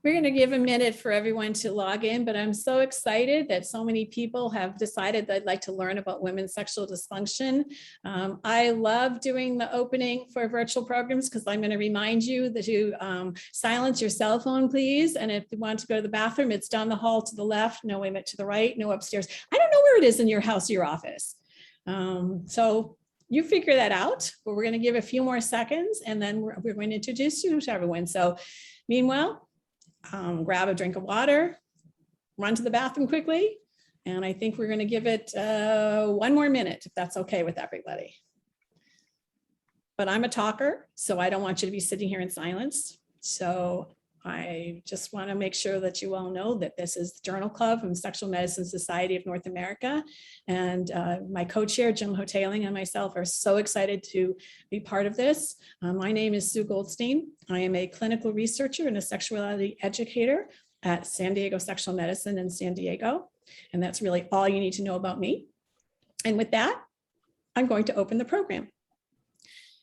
We're going to give a minute for everyone to log in, but I'm so excited that so many people have decided they'd like to learn about women's sexual dysfunction. I love doing the opening for virtual programs because I'm going to remind you that you silence your cell phone, please. And if you want to go to the bathroom, it's down the hall to the left, no way to the right, no upstairs. I don't know where it is in your house or your office. So you figure that out, but we're going to give a few more seconds and then we're going to introduce you to everyone. So meanwhile, grab a drink of water, run to the bathroom quickly, and I think we're going to give it 1 more minute, if that's okay with everybody. But I'm a talker, so I don't want you to be sitting here in silence. So I just want to make sure that you all know that this is the Journal Club from Sexual Medicine Society of North America. And my co-chair, Jim Hoteling, and myself are so excited to be part of this. My name is Sue Goldstein. I am a clinical researcher and a sexuality educator at San Diego Sexual Medicine in San Diego. And that's really all you need to know about me. And with that, I'm going to open the program.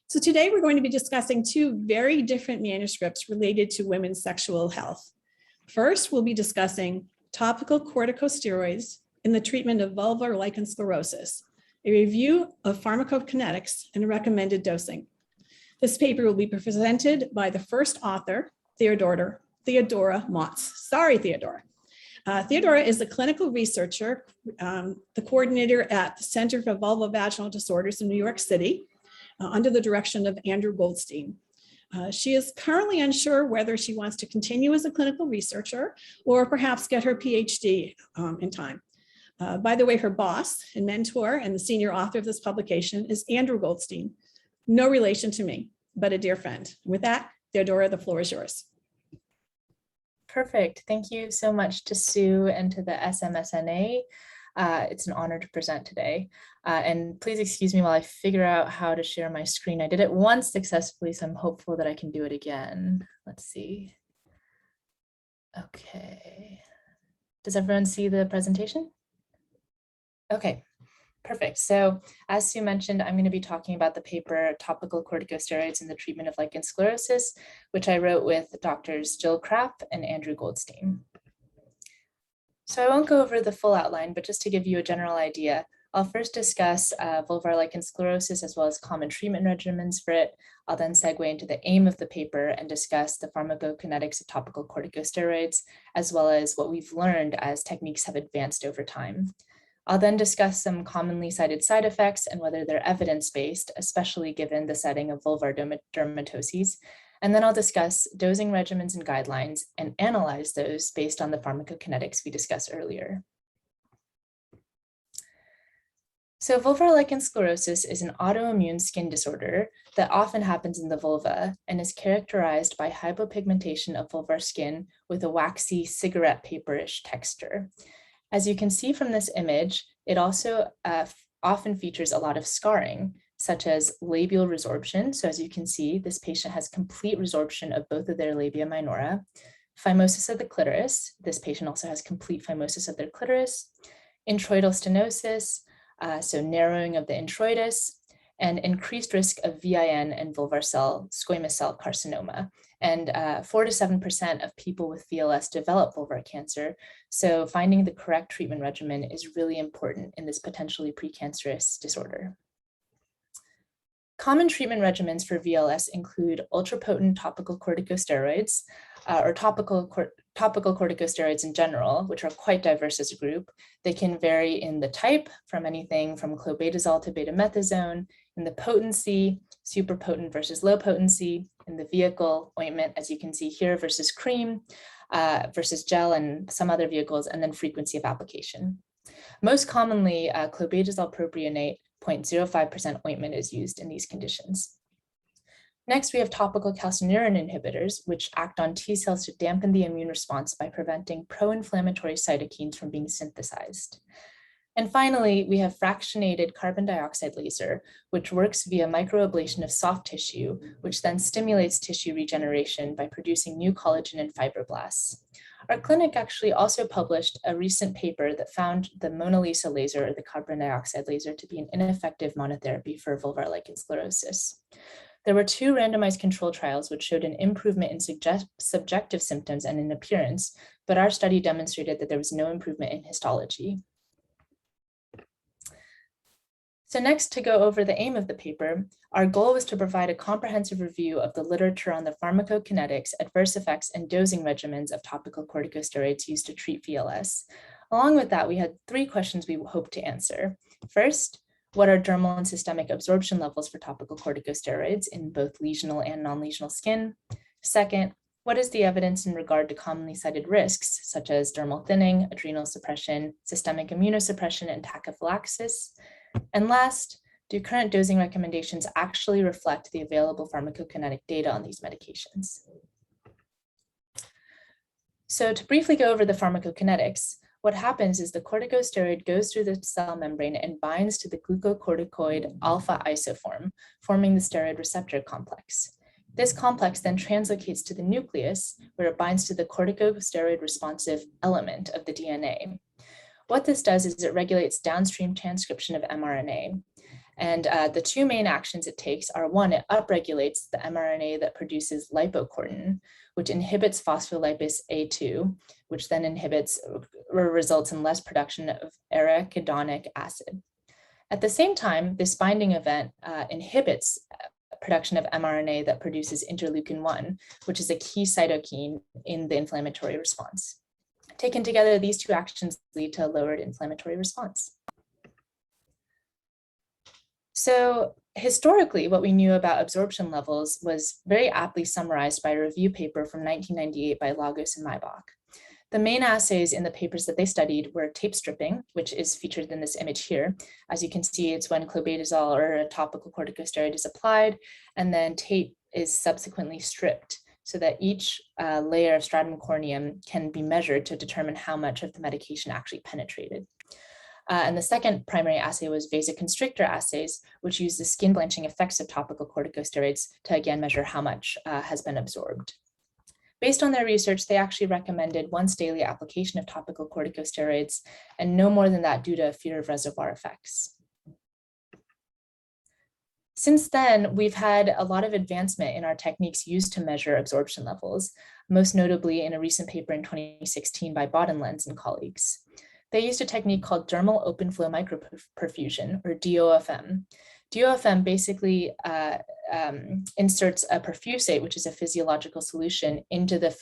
So today we're going to be discussing 2 very different manuscripts related to women's sexual health. First, we'll be discussing topical corticosteroids in the treatment of vulvar lichen sclerosis, a review of pharmacokinetics and recommended dosing. This paper will be presented by the first author, Theodora Motz. Sorry, Theodora. Theodora is a clinical researcher, the coordinator at the Center for Vulvovaginal Disorders in New York City, under the direction of Andrew Goldstein. She is currently unsure whether she wants to continue as a clinical researcher or perhaps get her PhD in time. By the way, her boss and mentor and the senior author of this publication is Andrew Goldstein, no relation to me, but a dear friend. With that, Theodora, the floor is yours. Perfect. Thank you so much to Sue and to the SMSNA. It's an honor to present today. And please excuse me while I figure out how to share my screen. I did it once successfully, so I'm hopeful that I can do it again. Let's see. Okay. Does everyone see the presentation? Okay, perfect. So as Sue mentioned, I'm going to be talking about the paper Topical Corticosteroids in the Treatment of Lichen Sclerosis, which I wrote with Drs. Jill Krapp and Andrew Goldstein. So I won't go over the full outline, but just to give you a general idea, I'll first discuss vulvar lichen sclerosis as well as common treatment regimens for it. I'll then segue into the aim of the paper and discuss the pharmacokinetics of topical corticosteroids, as well as what we've learned as techniques have advanced over time. I'll then discuss some commonly cited side effects and whether they're evidence-based, especially given the setting of vulvar dermatoses. And then I'll discuss dosing regimens and guidelines and analyze those based on the pharmacokinetics we discussed earlier. So vulvar lichen sclerosis is an autoimmune skin disorder that often happens in the vulva and is characterized by hypopigmentation of vulvar skin with a waxy cigarette paperish texture. As you can see from this image, it also often features a lot of scarring, such as labial resorption. So as you can see, this patient has complete resorption of both of their labia minora. Phimosis of the clitoris. This patient also has complete phimosis of their clitoris. Introital stenosis, so narrowing of the introitus, and increased risk of VIN and vulvar squamous cell carcinoma. And 4 to 7% of people with VLS develop vulvar cancer. So finding the correct treatment regimen is really important in this potentially precancerous disorder. Common treatment regimens for VLS include ultrapotent topical corticosteroids, or topical corticosteroids in general, which are quite diverse as a group. They can vary in the type from anything from clobetasol to betamethasone, in the potency, super potent versus low potency, in the vehicle, ointment, as you can see here, versus cream, versus gel and some other vehicles, and then frequency of application. Most commonly, clobetasol propionate 0.05% ointment is used in these conditions. Next, we have topical calcineurin inhibitors, which act on T cells to dampen the immune response by preventing pro-inflammatory cytokines from being synthesized. And finally, we have fractionated carbon dioxide laser, which works via microablation of soft tissue, which then stimulates tissue regeneration by producing new collagen and fibroblasts. Our clinic actually also published a recent paper that found the Mona Lisa laser, or the carbon dioxide laser, to be an ineffective monotherapy for vulvar lichen sclerosis. There were 2 randomized control trials which showed an improvement in subjective symptoms and in appearance, but our study demonstrated that there was no improvement in histology. So next, to go over the aim of the paper, our goal was to provide a comprehensive review of the literature on the pharmacokinetics, adverse effects, and dosing regimens of topical corticosteroids used to treat VLS. Along with that, we had 3 questions we hoped to answer. First, what are dermal and systemic absorption levels for topical corticosteroids in both lesional and non-lesional skin? Second, what is the evidence in regard to commonly cited risks, such as dermal thinning, adrenal suppression, systemic immunosuppression, and tachyphylaxis? And last, do current dosing recommendations actually reflect the available pharmacokinetic data on these medications? So to briefly go over the pharmacokinetics, what happens is the corticosteroid goes through the cell membrane and binds to the glucocorticoid alpha isoform, forming the steroid receptor complex. This complex then translocates to the nucleus, where it binds to the corticosteroid responsive element of the DNA. What this does is it regulates downstream transcription of mRNA. And the 2 main actions it takes are, 1, it upregulates the mRNA that produces lipocortin, which inhibits phospholipase A2, which then inhibits or results in less production of arachidonic acid. At the same time, this binding event inhibits production of mRNA that produces interleukin-1, which is a key cytokine in the inflammatory response. Taken together, these 2 actions lead to a lowered inflammatory response. So historically, what we knew about absorption levels was very aptly summarized by a review paper from 1998 by Lagos and Maibach. The main assays in the papers that they studied were tape stripping, which is featured in this image here. As you can see, it's when clobetasol or a topical corticosteroid is applied, and then tape is subsequently stripped, so that each layer of stratum corneum can be measured to determine how much of the medication actually penetrated. And the second primary assay was vasoconstrictor assays, which use the skin blanching effects of topical corticosteroids to again measure how much has been absorbed. Based on their research, they actually recommended once daily application of topical corticosteroids and no more than that due to fear of reservoir effects. Since then, we've had a lot of advancement in our techniques used to measure absorption levels, most notably in a recent paper in 2016 by Bodenlenz and colleagues. They used a technique called dermal open flow microperfusion, or DOFM. DOFM basically inserts a perfusate, which is a physiological solution, into the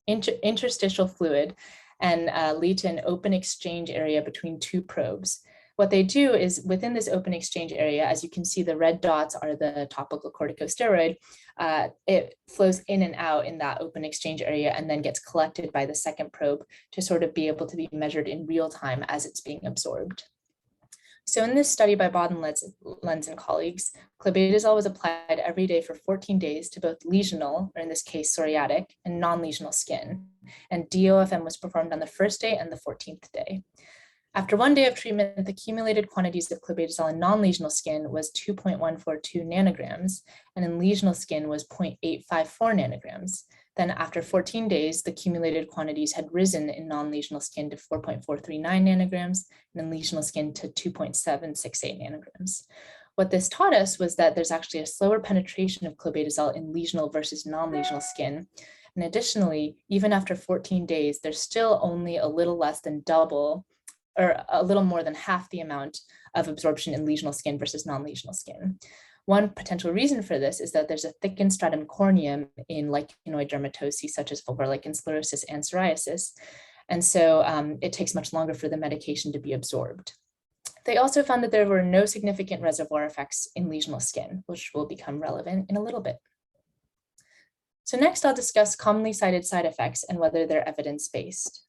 interstitial fluid and lead to an open exchange area between 2 probes. What they do is within this open exchange area, as you can see, the red dots are the topical corticosteroid. It flows in and out in that open exchange area and then gets collected by the second probe to sort of be able to be measured in real time as it's being absorbed. So in this study by Bodenlenz and colleagues, clobetasol was applied every day for 14 days to both lesional, or in this case, psoriatic, and non-lesional skin. And DOFM was performed on the first day and the 14th day. After 1 day of treatment, the accumulated quantities of clobetasol in non-lesional skin was 2.142 nanograms, and in lesional skin was 0.854 nanograms. Then after 14 days, the accumulated quantities had risen in non-lesional skin to 4.439 nanograms, and in lesional skin to 2.768 nanograms. What this taught us was that there's actually a slower penetration of clobetasol in lesional versus non-lesional skin. And additionally, even after 14 days, there's still only a little less than double or a little more than half the amount of absorption in lesional skin versus non-lesional skin. One potential reason for this is that there's a thickened stratum corneum in lichenoid dermatoses, such as vulvar lichen sclerosis and psoriasis. And so it takes much longer for the medication to be absorbed. They also found that there were no significant reservoir effects in lesional skin, which will become relevant in a little bit. So next, I'll discuss commonly cited side effects and whether they're evidence-based.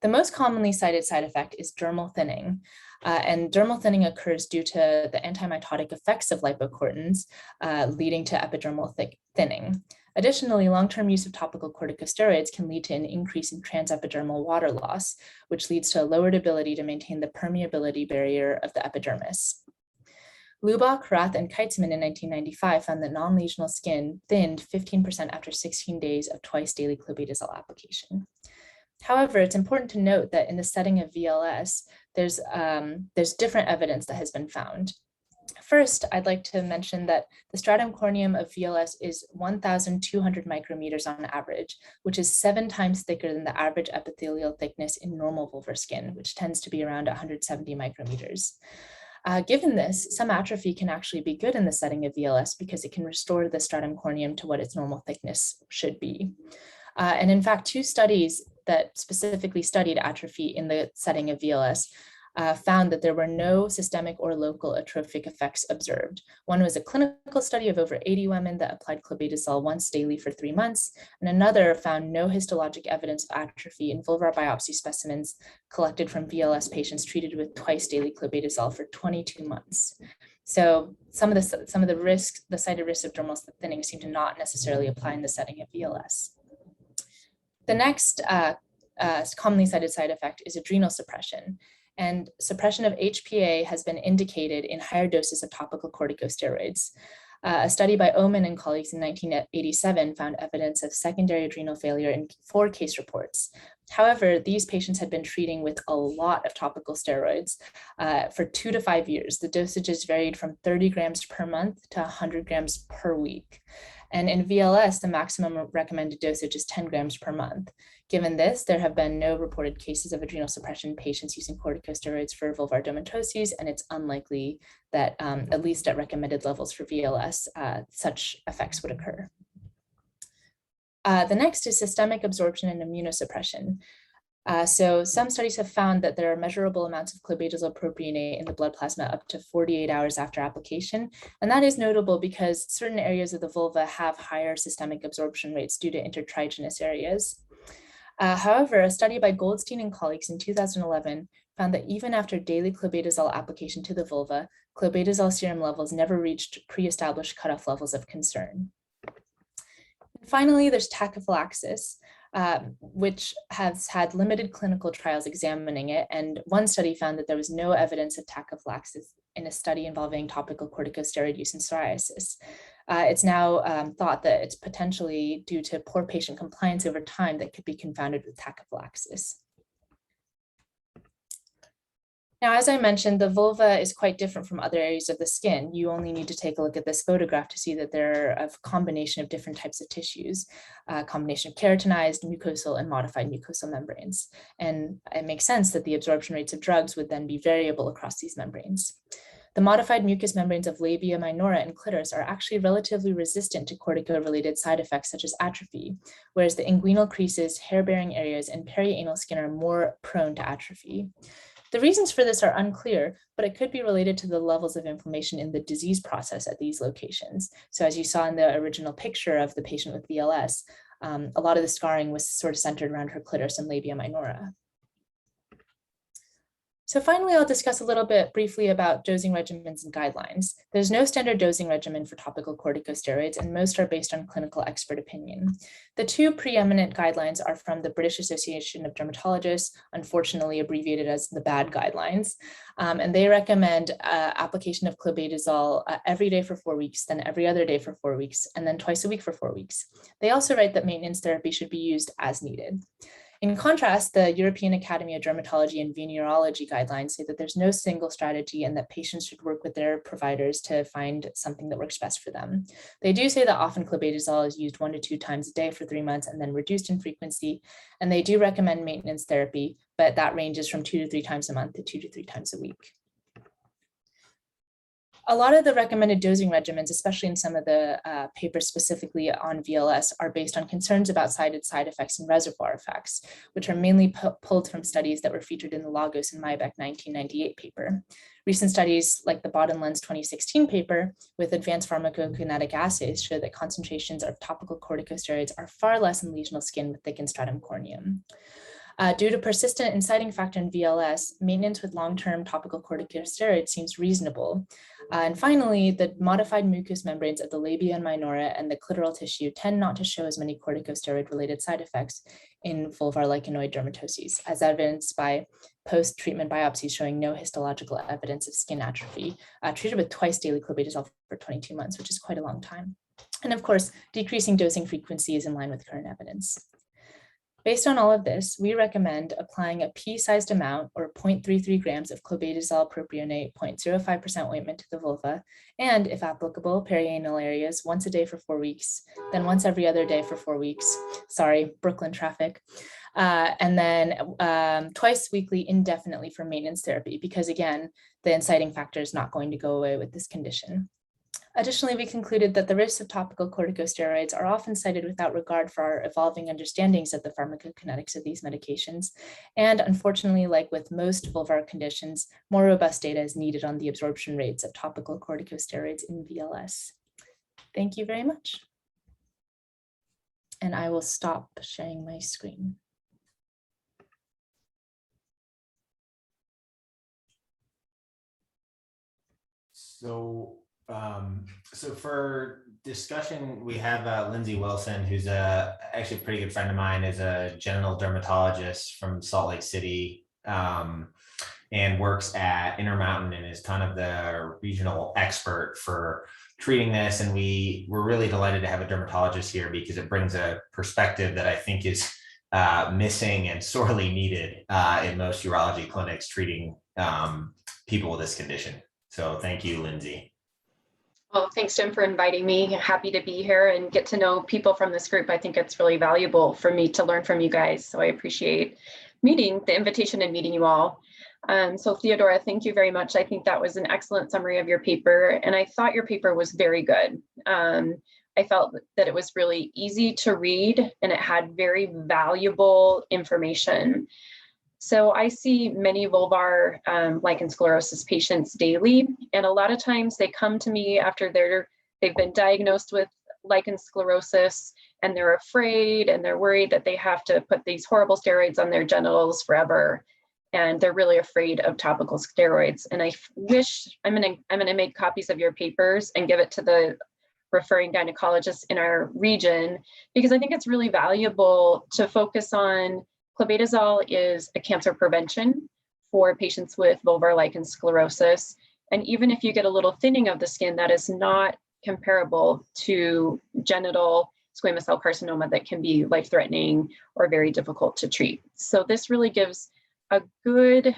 The most commonly cited side effect is dermal thinning, and dermal thinning occurs due to the antimitotic effects of lipocortins, leading to epidermal thinning. Additionally, long-term use of topical corticosteroids can lead to an increase in transepidermal water loss, which leads to a lowered ability to maintain the permeability barrier of the epidermis. Lubach, Rath, and Keitzman in 1995 found that non-lesional skin thinned 15% after 16 days of twice-daily clobetasol application. However, it's important to note that in the setting of VLS, there's different evidence that has been found. First, I'd like to mention that the stratum corneum of VLS is 1,200 micrometers on average, which is 7 times thicker than the average epithelial thickness in normal vulvar skin, which tends to be around 170 micrometers. Given this, some atrophy can actually be good in the setting of VLS because it can restore the stratum corneum to what its normal thickness should be. And in fact, 2 studies that specifically studied atrophy in the setting of VLS found that there were no systemic or local atrophic effects observed. One was a clinical study of over 80 women that applied clobetasol once daily for 3 months, and another found no histologic evidence of atrophy in vulvar biopsy specimens collected from VLS patients treated with twice daily clobetasol for 22 months. So some of the risks, the cited risks of dermal thinning seem to not necessarily apply in the setting of VLS. The next commonly cited side effect is adrenal suppression. And suppression of HPA has been indicated in higher doses of topical corticosteroids. A study by Oman and colleagues in 1987 found evidence of secondary adrenal failure in 4 case reports. However, these patients had been treating with a lot of topical steroids for 2 to 5 years. The dosages varied from 30 grams per month to 100 grams per week. And in VLS, the maximum recommended dosage is 10 grams per month. Given this, there have been no reported cases of adrenal suppression in patients using corticosteroids for vulvar dermatoses, and it's unlikely that, at least at recommended levels for VLS, such effects would occur. The next is systemic absorption and immunosuppression. So some studies have found that there are measurable amounts of clobetasol propionate in the blood plasma up to 48 hours after application. And that is notable because certain areas of the vulva have higher systemic absorption rates due to intertriginous areas. However, a study by Goldstein and colleagues in 2011 found that even after daily clobetasol application to the vulva, clobetasol serum levels never reached pre-established cutoff levels of concern. And finally, there's tachyphylaxis, which has had limited clinical trials examining it. And one study found that there was no evidence of tachyphylaxis in a study involving topical corticosteroid use in psoriasis. It's now thought that it's potentially due to poor patient compliance over time that could be confounded with tachyphylaxis. Now, as I mentioned, the vulva is quite different from other areas of the skin. You only need to take a look at this photograph to see that there are a combination of different types of tissues, a combination of keratinized, mucosal, and modified mucosal membranes. And it makes sense that the absorption rates of drugs would then be variable across these membranes. The modified mucous membranes of labia minora and clitoris are actually relatively resistant to cortico-related side effects such as atrophy, whereas the inguinal creases, hair-bearing areas, and perianal skin are more prone to atrophy. The reasons for this are unclear, but it could be related to the levels of inflammation in the disease process at these locations. So as you saw in the original picture of the patient with VLS, a lot of the scarring was sort of centered around her clitoris and labia minora. So finally, I'll discuss a little bit briefly about dosing regimens and guidelines. There's no standard dosing regimen for topical corticosteroids, and most are based on clinical expert opinion. The 2 preeminent guidelines are from the British Association of Dermatologists, unfortunately abbreviated as the BAD guidelines, and they recommend application of clobetasol every day for 4 weeks, then every other day for 4 weeks, and then twice a week for 4 weeks. They also write that maintenance therapy should be used as needed. In contrast, the European Academy of Dermatology and Venereology guidelines say that there's no single strategy and that patients should work with their providers to find something that works best for them. They do say that often clobetasol is used 1 to 2 times a day for 3 months and then reduced in frequency. And they do recommend maintenance therapy, but that ranges from 2 to 3 times a month to 2 to 3 times a week. A lot of the recommended dosing regimens, especially in some of the papers specifically on VLS, are based on concerns about cited side effects and reservoir effects, which are mainly pulled from studies that were featured in the Lagos and Maybeck 1998 paper. Recent studies like the Bodden-Lenz 2016 paper with advanced pharmacokinetic assays show that concentrations of topical corticosteroids are far less in lesional skin with thickened stratum corneum. Due to persistent inciting factor in VLS, maintenance with long-term topical corticosteroids seems reasonable. And finally, the modified mucous membranes of the labia and minora and the clitoral tissue tend not to show as many corticosteroid-related side effects in vulvar lichenoid dermatoses, as evidenced by post-treatment biopsies showing no histological evidence of skin atrophy, treated with twice daily clobetasol for 22 months, which is quite a long time. And of course, decreasing dosing frequency is in line with current evidence. Based on all of this, we recommend applying a pea-sized amount or 0.33 grams of clobetasol propionate 0.05% ointment to the vulva, and if applicable, perianal areas once a day for 4 weeks, then once every other day for 4 weeks. Sorry, Brooklyn traffic. And then twice weekly indefinitely for maintenance therapy, because again, the inciting factor is not going to go away with this condition. Additionally, we concluded that the risks of topical corticosteroids are often cited without regard for our evolving understandings of the pharmacokinetics of these medications. And unfortunately, like with most vulvar conditions, more robust data is needed on the absorption rates of topical corticosteroids in VLS. Thank you very much. And I will stop sharing my screen. So for discussion, we have Lindsay Wilson, who's actually a pretty good friend of mine, is a genital dermatologist from Salt Lake City, and works at Intermountain and is kind of the regional expert for treating this. And we're really delighted to have a dermatologist here because it brings a perspective that I think is missing and sorely needed in most urology clinics treating people with this condition. So thank you, Lindsay. Well, thanks, Jim, for inviting me. Happy to be here and get to know people from this group. I think it's really valuable for me to learn from you guys. So I appreciate the invitation and meeting you all. So Theodora, thank you very much. I think that was an excellent summary of your paper, and I thought your paper was very good. I felt that it was really easy to read and it had very valuable information. So I see many vulvar lichen sclerosis patients daily, and a lot of times they come to me after they've been diagnosed with lichen sclerosis, and they're afraid and they're worried that they have to put these horrible steroids on their genitals forever, and they're really afraid of topical steroids. And I wish I'm gonna make copies of your papers and give it to the referring gynecologists in our region, because I think it's really valuable to focus on. Clobetasol is a cancer prevention for patients with vulvar lichen sclerosis. And even if you get a little thinning of the skin, that is not comparable to genital squamous cell carcinoma that can be life-threatening or very difficult to treat. So this really gives a good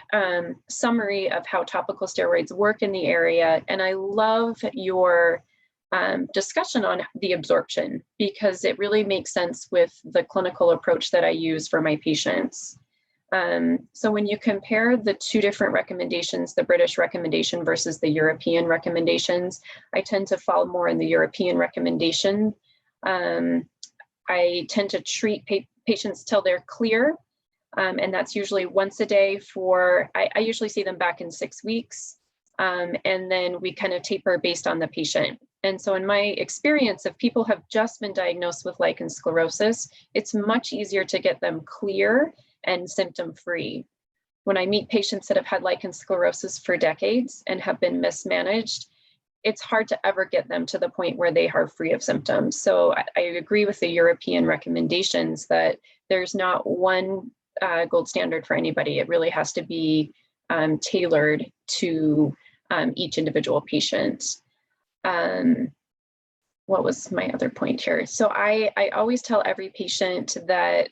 summary of how topical steroids work in the area. And I love your discussion on the absorption, because it really makes sense with the clinical approach that I use for my patients. So when you compare the two different recommendations, the British recommendation versus the European recommendations, I tend to fall more in the European recommendation. I tend to treat patients till they're clear, and that's usually once a day I usually see them back in 6 weeks, and then we kind of taper based on the patient. And so in my experience, if people have just been diagnosed with lichen sclerosis, it's much easier to get them clear and symptom-free. When I meet patients that have had lichen sclerosis for decades and have been mismanaged, it's hard to ever get them to the point where they are free of symptoms. So I agree with the European recommendations that there's not one gold standard for anybody. It really has to be tailored to each individual patient. What was my other point here? So I always tell every patient that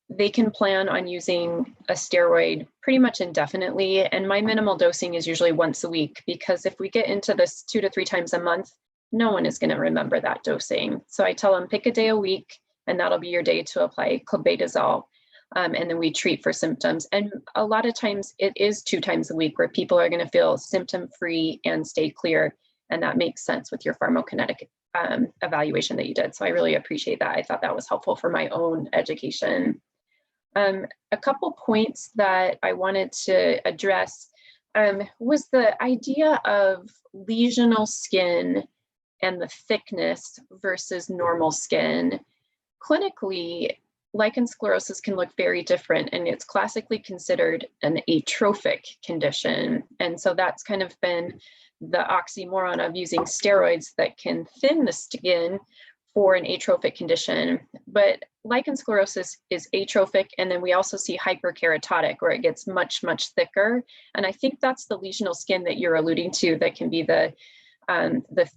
they can plan on using a steroid pretty much indefinitely. And my minimal dosing is usually once a week, because if we get into this 2 to 3 times a month, no one is going to remember that dosing. So I tell them, pick a day a week, and that'll be your day to apply clobetasol. And then we treat for symptoms. And a lot of times it is 2 times a week where people are going to feel symptom-free and stay clear. And that makes sense with your pharmacokinetic evaluation that you did. So I really appreciate that. I thought that was helpful for my own education. A couple points that I wanted to address was the idea of lesional skin and the thickness versus normal skin. Clinically, lichen sclerosis can look very different, and it's classically considered an atrophic condition. And so that's kind of been the oxymoron of using steroids that can thin the skin for an atrophic condition. But lichen sclerosis is atrophic, and then we also see hyperkeratotic, where it gets much, much thicker. And I think that's the lesional skin that you're alluding to that can be the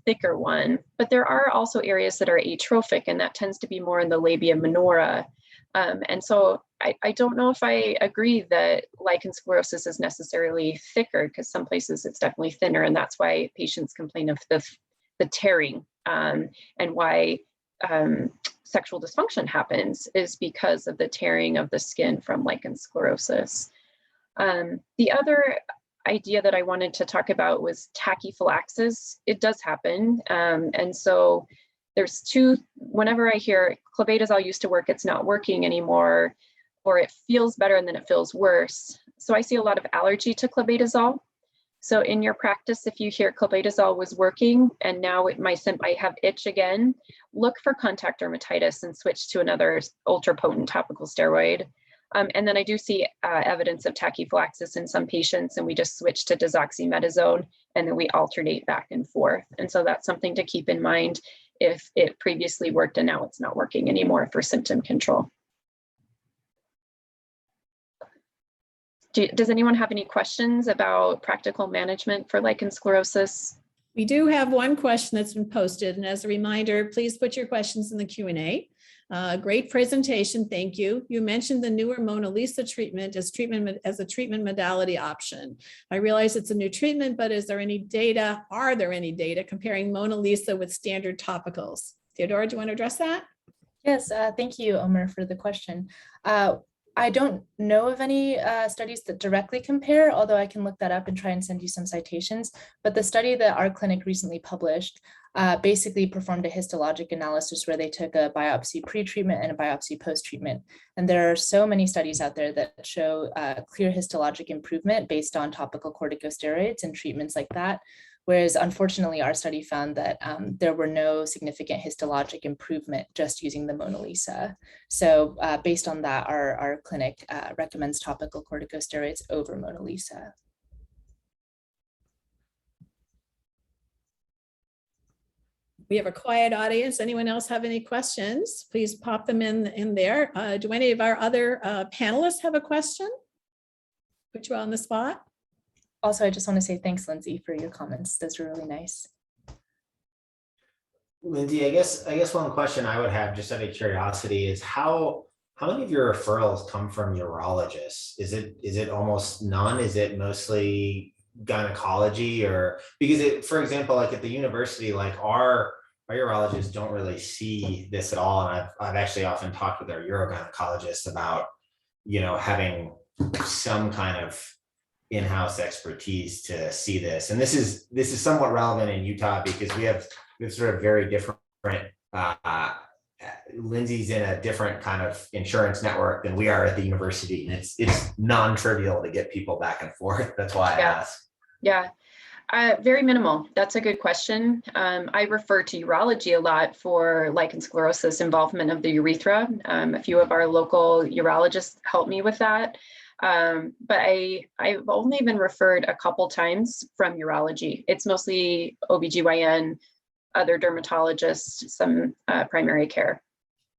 thicker one. But there are also areas that are atrophic, and that tends to be more in the labia minora. And so I don't know if I agree that lichen sclerosus is necessarily thicker, because some places it's definitely thinner, and that's why patients complain of the tearing, and why sexual dysfunction happens is because of the tearing of the skin from lichen sclerosus. The other idea that I wanted to talk about was tachyphylaxis. It does happen, and so there's two. Whenever I hear clobetasol used to work, it's not working anymore, or it feels better and then it feels worse. So I see a lot of allergy to clobetasol. So in your practice, if you hear clobetasol was working and now I have itch again, look for contact dermatitis and switch to another ultra potent topical steroid. And then I do see evidence of tachyphylaxis in some patients, and we just switch to desoxymetazone, and then we alternate back and forth. And so that's something to keep in mind if it previously worked and now it's not working anymore for symptom control. Does anyone have any questions about practical management for lichen sclerosus? We do have one question that's been posted, and as a reminder, please put your questions in the Q&A. Great presentation, thank you. You mentioned the newer Mona Lisa treatment as a treatment modality option. I realize it's a new treatment, but is there any data? Are there any data comparing Mona Lisa with standard topicals? Theodora, do you want to address that? Yes, thank you, Omer, for the question. I don't know of any studies that directly compare, although I can look that up and try and send you some citations. But the study that our clinic recently published basically performed a histologic analysis where they took a biopsy pre-treatment and a biopsy post-treatment. And there are so many studies out there that show clear histologic improvement based on topical corticosteroids and treatments like that. Whereas unfortunately, our study found that there were no significant histologic improvement just using the Mona Lisa. So based on that, our clinic recommends topical corticosteroids over Mona Lisa. We have a quiet audience. Anyone else have any questions? Please pop them in there. Do any of our other panelists have a question? Put you on the spot. Also, I just want to say thanks, Lindsay, for your comments. Those were really nice. Lindsay, I guess one question I would have just out of curiosity is how many of your referrals come from urologists? Is it almost none? Is it mostly gynecology? Or because for example, like at the university, like our urologists don't really see this at all. And I've actually often talked with our urogynecologists about, having some kind of in-house expertise to see this. And this is somewhat relevant in Utah because we have sort of very different, Lindsay's in a different kind of insurance network than we are at the university. And it's non-trivial to get people back and forth. That's why I ask. Yeah, very minimal. That's a good question. I refer to urology a lot for lichen sclerosus involvement of the urethra. A few of our local urologists help me with that. But I've only been referred a couple times from urology. It's mostly OBGYN, other dermatologists, some primary care.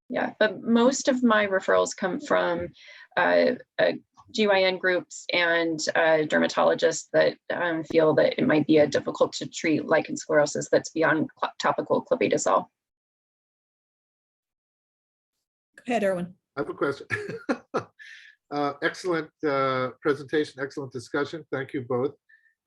Yeah, but most of my referrals come from GYN groups and dermatologists that feel that it might be a difficult to treat lichen sclerosus that's beyond topical clobetasol. Go ahead, Erwin. I have a question. Excellent presentation, excellent discussion. Thank you both.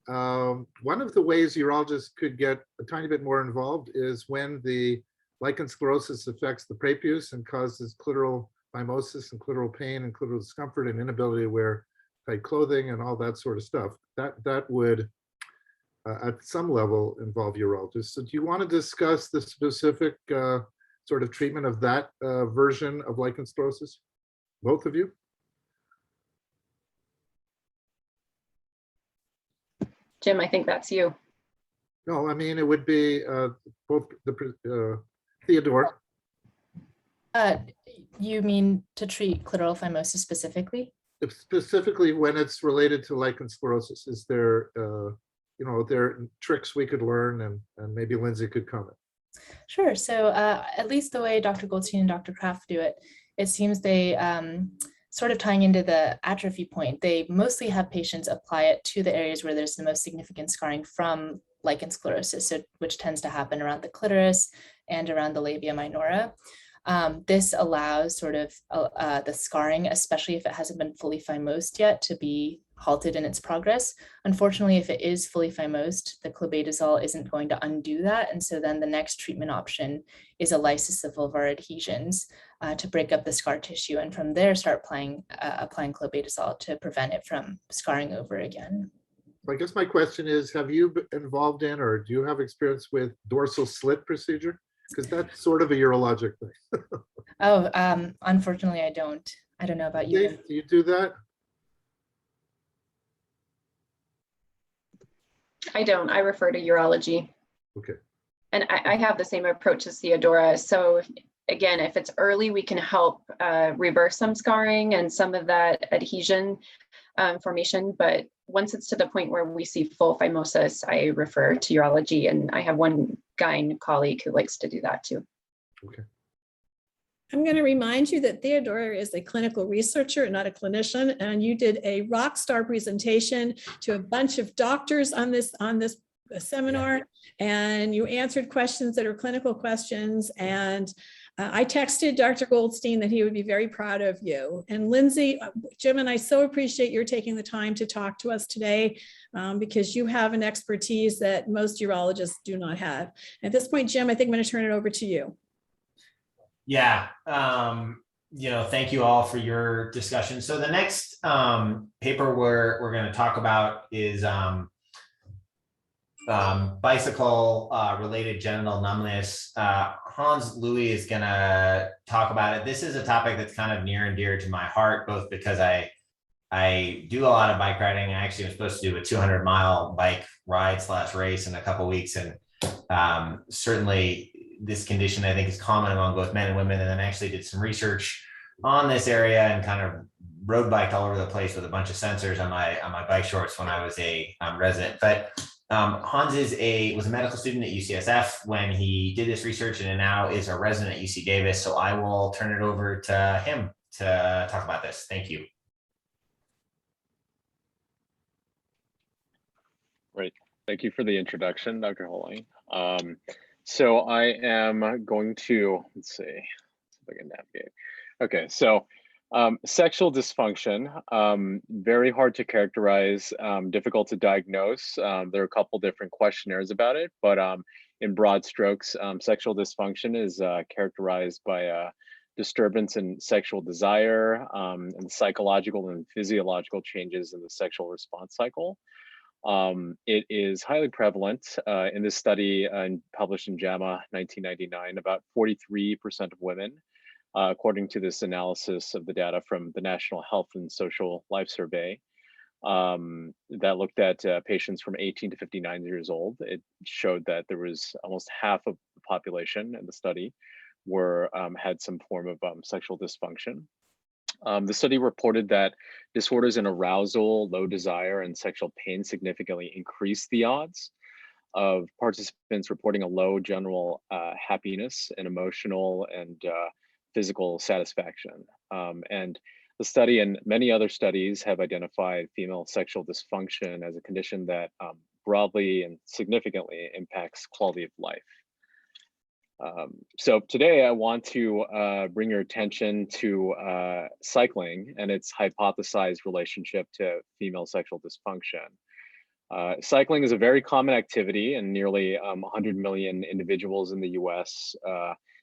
One of the ways urologists could get a tiny bit more involved is when the lichen sclerosus affects the prepuce and causes clitoral mimosis and clitoral pain and clitoral discomfort and inability to wear tight clothing and all that sort of stuff. That would, at some level, involve urologists. So do you want to discuss the specific sort of treatment of that version of lichen sclerosus? Both of you? Jim, I think that's you. No, I mean, it would be both the Theodore. You mean to treat clitoral phimosis specifically? Specifically when it's related to lichen sclerosus, is there, there are tricks we could learn and maybe Lindsay could comment? Sure. So at least the way Dr. Goldstein and Dr. Kraft do it, it seems they sort of tying into the atrophy point, they mostly have patients apply it to the areas where there's the most significant scarring from lichen sclerosus, which tends to happen around the clitoris and around the labia minora. This allows sort of the scarring, especially if it hasn't been fully phimosed yet, to be halted in its progress. Unfortunately, if it is fully phimosed, the clobetasol isn't going to undo that. And so then the next treatment option is a lysis of vulvar adhesions to break up the scar tissue. And from there, start applying clobetasol to prevent it from scarring over again. I guess my question is, have you been involved in, or do you have experience with dorsal slit procedure? Because that's sort of a urologic thing. Oh, unfortunately, I don't. I don't know about you. Do you do that? I don't. I refer to urology. Okay. And I have the same approach as Theodora. So again, if it's early, we can help reverse some scarring and some of that adhesion formation. But once it's to the point where we see full phimosis, I refer to urology. And I have one gyne colleague who likes to do that too. Okay. I'm going to remind you that Theodora is a clinical researcher, not a clinician, and you did a rock star presentation to a bunch of doctors on this seminar, and you answered questions that are clinical questions. And I texted Dr. Goldstein that he would be very proud of you. And Lindsay, Jim, and I so appreciate your taking the time to talk to us today because you have an expertise that most urologists do not have. At this point, Jim, I think I'm going to turn it over to you. Yeah, thank you all for your discussion. So the next paper we're going to talk about is bicycle related genital numbness. Hans Louis is going to talk about it. This is a topic that's kind of near and dear to my heart, both because I do a lot of bike riding. I actually am supposed to do a 200-mile bike ride / race in a couple of weeks, and certainly this condition I think is common among both men and women. And then I actually did some research on this area and kind of road biked all over the place with a bunch of sensors on my bike shorts when I was a resident. But Hans was a medical student at UCSF when he did this research, and now is a resident at UC Davis. So I will turn it over to him to talk about this. Thank you. Great. Thank you for the introduction, Dr. Holing. So I am going to, let's see if I can navigate. Okay, so sexual dysfunction, very hard to characterize, difficult to diagnose. There are a couple different questionnaires about it, but in broad strokes, sexual dysfunction is characterized by a disturbance in sexual desire and psychological and physiological changes in the sexual response cycle. It is highly prevalent. In this study published in JAMA 1999, about 43% of women, according to this analysis of the data from the National Health and Social Life Survey, that looked at patients from 18 to 59 years old. It showed that there was almost half of the population in the study had some form of sexual dysfunction. The study reported that disorders in arousal, low desire, and sexual pain significantly increased the odds of participants reporting a low general happiness and emotional and physical satisfaction. And the study and many other studies have identified female sexual dysfunction as a condition that broadly and significantly impacts quality of life. So today I want to bring your attention to cycling and its hypothesized relationship to female sexual dysfunction. Cycling is a very common activity, and nearly 100 million individuals in the US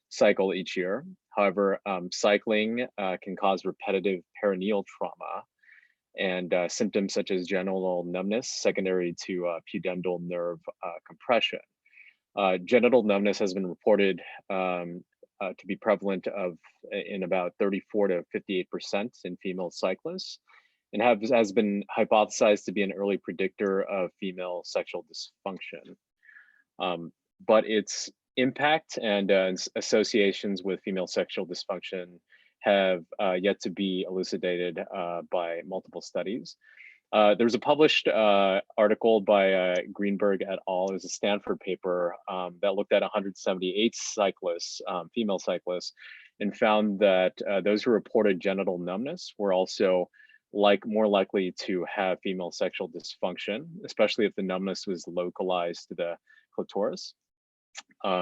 cycle each year. However, cycling can cause repetitive perineal trauma and symptoms such as genital numbness secondary to pudendal nerve compression. Genital numbness has been reported to be prevalent in about 34 to 58% in female cyclists, and has been hypothesized to be an early predictor of female sexual dysfunction. But its impact and associations with female sexual dysfunction have yet to be elucidated by multiple studies. There was a published article by Greenberg et al. It was a Stanford paper that looked at 178 cyclists, female cyclists, and found that those who reported genital numbness were also more likely to have female sexual dysfunction, especially if the numbness was localized to the clitoris.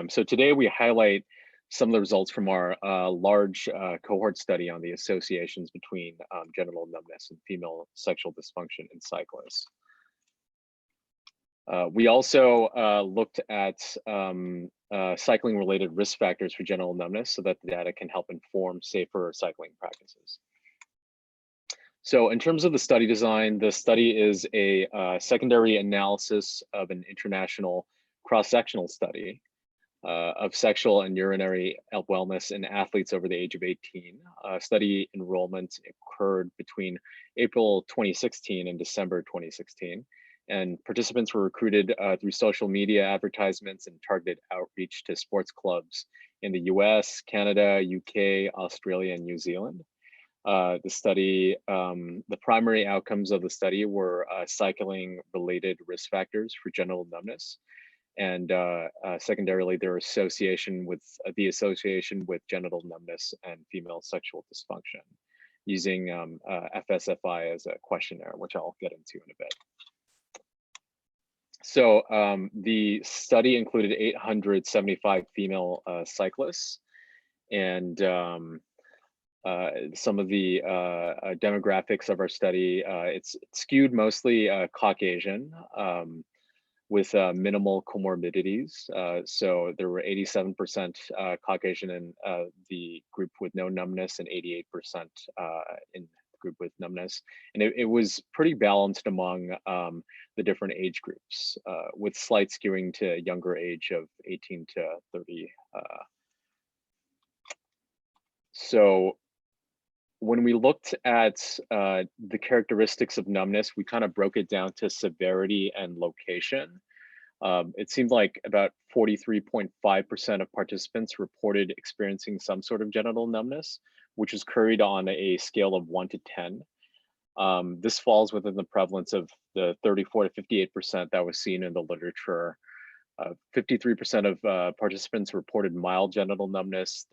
So today we highlight some of the results from our large cohort study on the associations between genital numbness and female sexual dysfunction in cyclists. We also looked at cycling-related risk factors for genital numbness so that the data can help inform safer cycling practices. So in terms of the study design, the study is a secondary analysis of an international cross-sectional study of sexual and urinary wellness in athletes over the age of 18. Study enrollment occurred between April 2016 and December 2016. And participants were recruited through social media advertisements and targeted outreach to sports clubs in the US, Canada, UK, Australia, and New Zealand. The primary outcomes of the study were cycling-related risk factors for genital numbness, and secondarily, their association with genital numbness and female sexual dysfunction, using FSFI as a questionnaire, which I'll get into in a bit. So the study included 875 female cyclists, and some of the demographics of our study, it's skewed mostly Caucasian, with minimal comorbidities. So there were 87% Caucasian in the group with no numbness and 88% in the group with numbness. And it was pretty balanced among the different age groups, with slight skewing to younger age of 18 to 30. So when we looked at the characteristics of numbness, we kind of broke it down to severity and location. It seemed like about 43.5% of participants reported experiencing some sort of genital numbness, which was curried on a scale of 1 to 10. This falls within the prevalence of the 34 to 58% that was seen in the literature. 53% of participants reported mild genital numbness,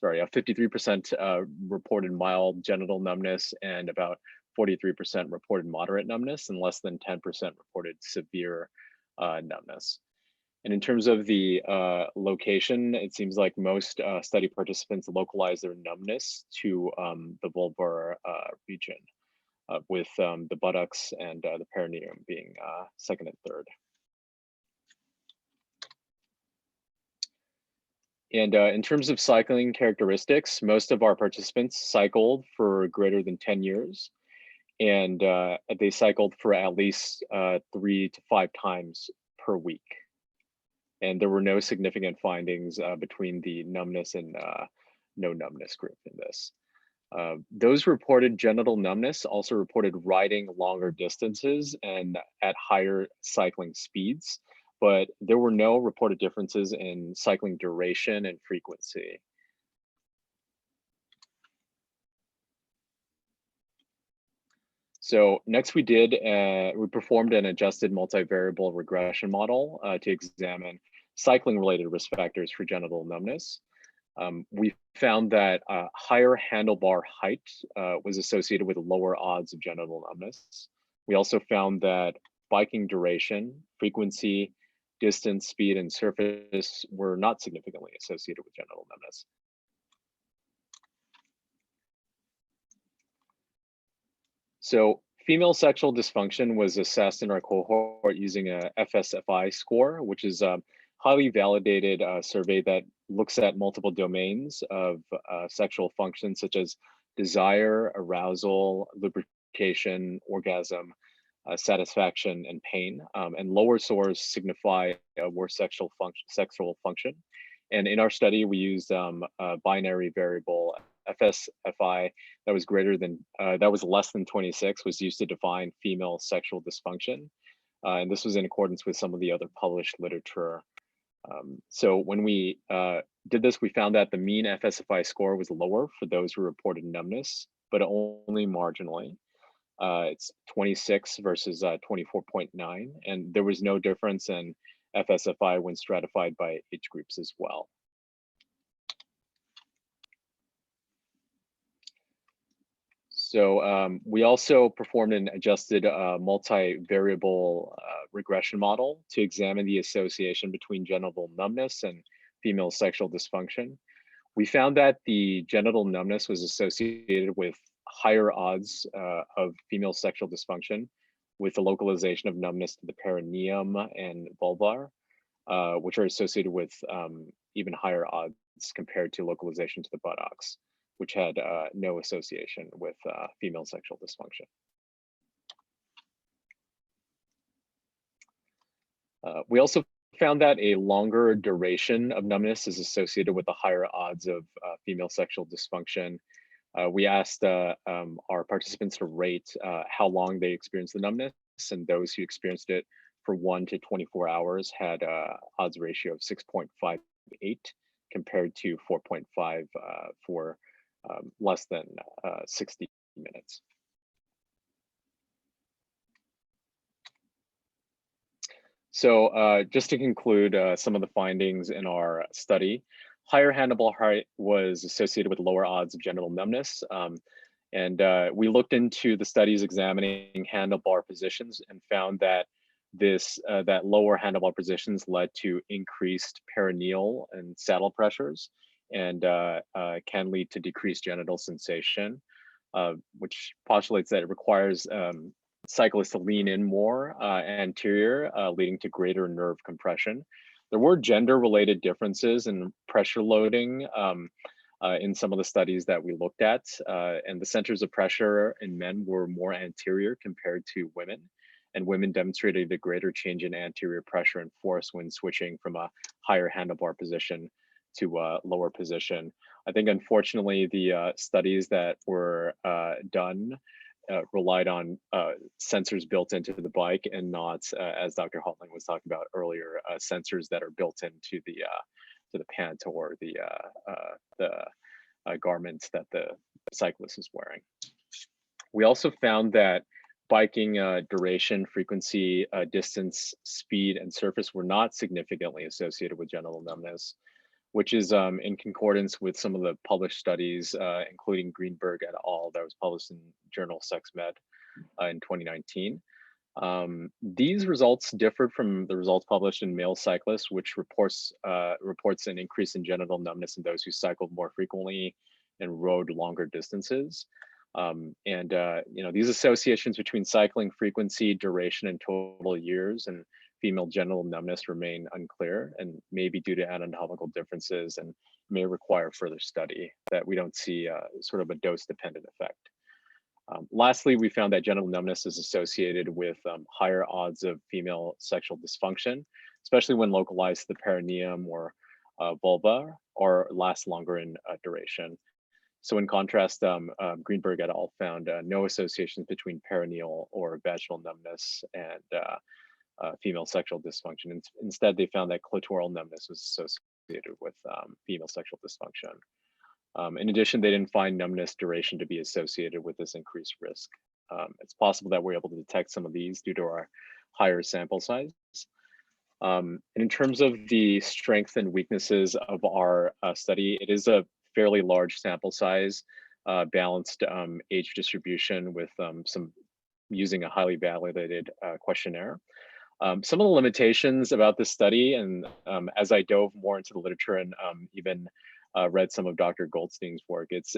53% reported mild genital numbness, and about 43% reported moderate numbness, and less than 10% reported severe numbness. And in terms of the location, it seems like most study participants localize their numbness to the vulvar region, with the buttocks and the perineum being second and third. And in terms of cycling characteristics, most of our participants cycled for greater than 10 years. And they cycled for at least 3 to 5 times per week. And there were no significant findings between the numbness and no numbness group in this. Those reported genital numbness also reported riding longer distances and at higher cycling speeds, but there were no reported differences in cycling duration and frequency. So next we performed an adjusted multivariable regression model to examine cycling-related risk factors for genital numbness. We found that higher handlebar height was associated with lower odds of genital numbness. We also found that biking duration, frequency, distance, speed, and surface were not significantly associated with genital numbness. So female sexual dysfunction was assessed in our cohort using a FSFI score, which is a highly validated survey that looks at multiple domains of sexual function, such as desire, arousal, lubrication, orgasm, satisfaction, and pain. And lower scores signify a worse sexual function. And in our study, we used a binary variable FSFI that was less than 26 was used to define female sexual dysfunction. And this was in accordance with some of the other published literature. So when we did this, we found that the mean FSFI score was lower for those who reported numbness, but only marginally. It's 26 versus 24.9, and there was no difference in FSFI when stratified by age groups as well. So we also performed an adjusted multivariable regression model to examine the association between genital numbness and female sexual dysfunction. We found that the genital numbness was associated with higher odds of female sexual dysfunction, with the localization of numbness to the perineum and vulvar, which are associated with even higher odds compared to localization to the buttocks, which had no association with female sexual dysfunction. We also found that a longer duration of numbness is associated with the higher odds of female sexual dysfunction. We asked our participants to rate how long they experienced the numbness, and those who experienced it for 1 to 24 hours had odds ratio of 6.58 compared to 4.5 for less than 60 minutes. So just to conclude some of the findings in our study, higher handlebar height was associated with lower odds of genital numbness. And we looked into the studies examining handlebar positions and found that that lower handlebar positions led to increased perineal and saddle pressures and can lead to decreased genital sensation, which postulates that it requires cyclists to lean in more anterior, leading to greater nerve compression. There were gender-related differences in pressure loading in some of the studies that we looked at, and the centers of pressure in men were more anterior compared to women, and women demonstrated a greater change in anterior pressure and force when switching from a higher handlebar position to a lower position. I think unfortunately the studies that were done relied on sensors built into the bike and not, as Dr. Haltling was talking about earlier, sensors that are built into the pant or the garments that the cyclist is wearing. We also found that biking duration, frequency, distance, speed, and surface were not significantly associated with genital numbness, which is in concordance with some of the published studies, including Greenberg et al. That was published in journal Sex Med in 2019. These results differed from the results published in Male Cyclists, which reports an increase in genital numbness in those who cycled more frequently and rode longer distances. These associations between cycling frequency, duration, and total years and female genital numbness remain unclear and may be due to anatomical differences and may require further study, that we don't see sort of a dose-dependent effect. Lastly, we found that genital numbness is associated with higher odds of female sexual dysfunction, especially when localized to the perineum or vulva, or lasts longer in duration. So in contrast, Greenberg et al. Found no associations between perineal or vaginal numbness and female sexual dysfunction. Instead, they found that clitoral numbness was associated with female sexual dysfunction. In addition, they didn't find numbness duration to be associated with this increased risk. It's possible that we're able to detect some of these due to our higher sample size. And in terms of the strengths and weaknesses of our study, it is a fairly large sample size, balanced age distribution with some using a highly validated questionnaire. Some of the limitations about this study, and as I dove more into the literature and even read some of Dr. Goldstein's work, it's